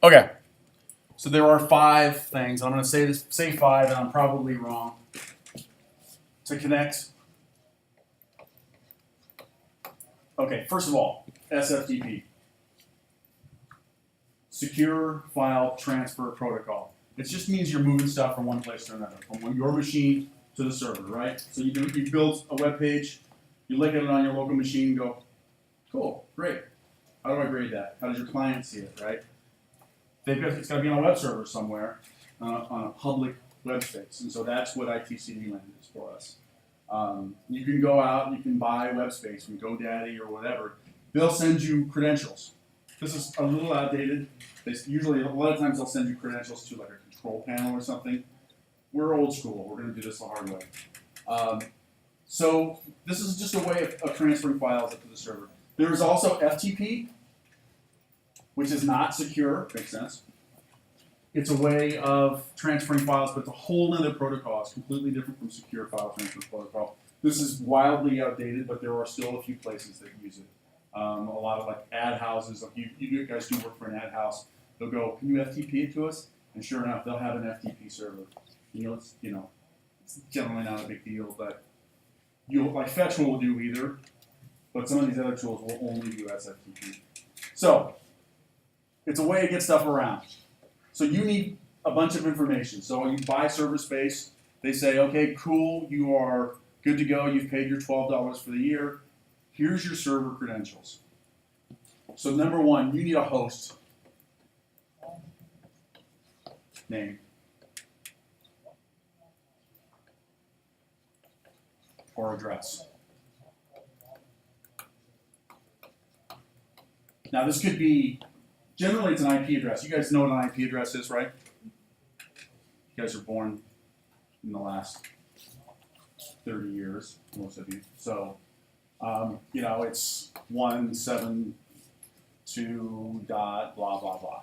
Okay. So there are 5 things. I'm going to say 5, and I'm probably wrong. To connect. Okay, first of all, SFTP. Secure File Transfer Protocol. It just means you're moving stuff from one place to another, from your machine to the server, right? So you build a web page, you look at it on your local machine, and go, cool, great. How do I grade that? How does your client see it, right? It's got to be on a web server somewhere, on a public web space, and so that's what ITCD Land is for us. You can go out, you can buy web space from GoDaddy or whatever. They'll send you credentials. This is a little outdated. Usually, a lot of times they'll send you credentials to like a control panel or something. We're old school. We're going to do this the hard way. So this is just a way of transferring files up to the server. There is also FTP, which is not secure. Makes sense. It's a way of transferring files, but it's a whole other protocol. It's completely different from secure file transfer protocol. This is wildly outdated, but there are still a few places that use it. A lot of like ad houses, like you guys do work for an ad house, they'll go, can you FTP it to us? And sure enough, they'll have an FTP server. It's generally not a big deal, but like Fetch will do either, but some of these other tools will only do SFTP. So it's a way to get stuff around. So you need a bunch of information. So you buy server space, they say, okay, cool, you are good to go, you've paid your $12 for the year. Here's your server credentials. So number 1, you need a host name or address. Now this could be, generally it's an IP address. You guys know what an IP address is, right? You guys are born in the last 30 years, most of you. So it's 172 dot blah, blah, blah.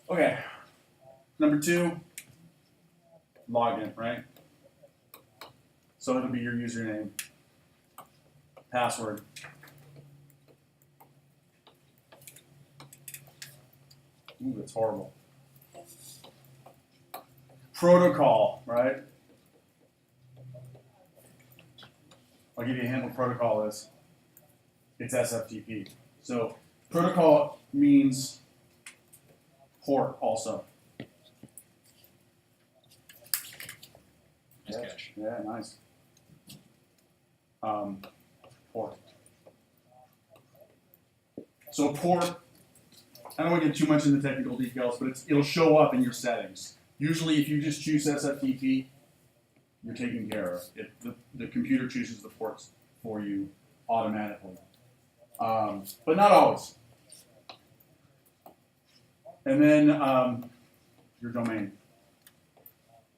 Okay. Number 2, login, right? So it'll be your username, password. Ooh, that's horrible. Protocol, right? I'll give you a hint what protocol is. It's SFTP. So protocol means port also. Nice catch. Yeah, nice. Port. So port, I don't want to get too much into technical details, but it'll show up in your settings. Usually if you just choose SFTP, you're taken care of. The computer chooses the ports for you automatically. But not always. And then your domain.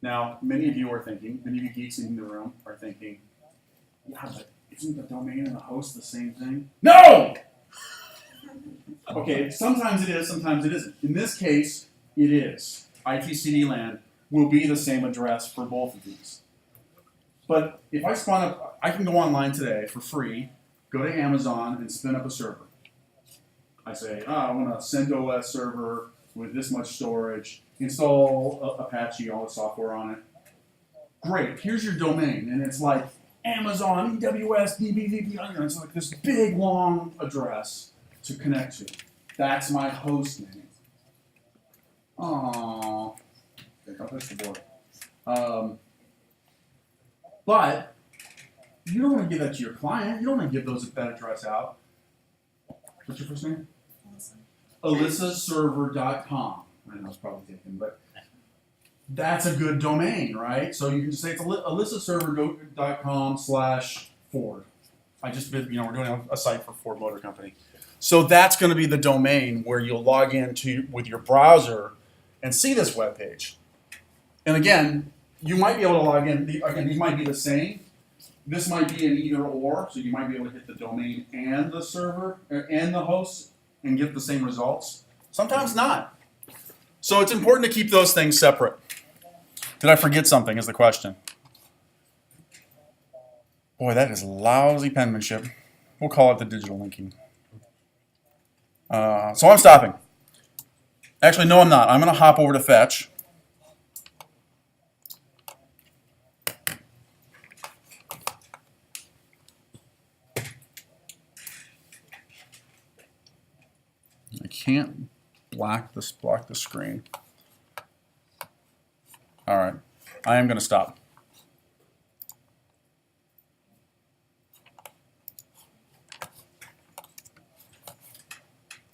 Now, many of you geeks in the room are thinking, yeah, but isn't the domain and the host the same thing? No! Okay, sometimes it is, sometimes it isn't. In this case, it is. ITCD Land will be the same address for both of these. But if I spawn up, I can go online today for free, go to Amazon and spin up a server. I say, I want a CentOS server with this much storage, install Apache, all the software on it. Great, here's your domain, and it's like Amazon, EWS, DBVP, it's like this big, long address to connect to. That's my host name. Aww. Okay, I'll push the board. But you don't want to give that to your client. You don't want to give that address out. What's your first name? AlyssaServer.com. I know it's probably taken, but that's a good domain, right? So you can just say it's AlyssaServer.com/Ford. I just did, we're doing a site for Ford Motor Company. So that's going to be the domain where you'll log in with your browser and see this web page. And again, you might be able to log in. These might be the same. This might be an either or, so you might be able to hit the domain and the server and the host and get the same results. Sometimes not. So it's important to keep those things separate. Did I forget something is the question. Boy, that is lousy penmanship. We'll call it the digital linking. So I'm stopping. Actually, no, I'm not. I'm going to hop over to Fetch. I can't block the screen. All right, I am going to stop.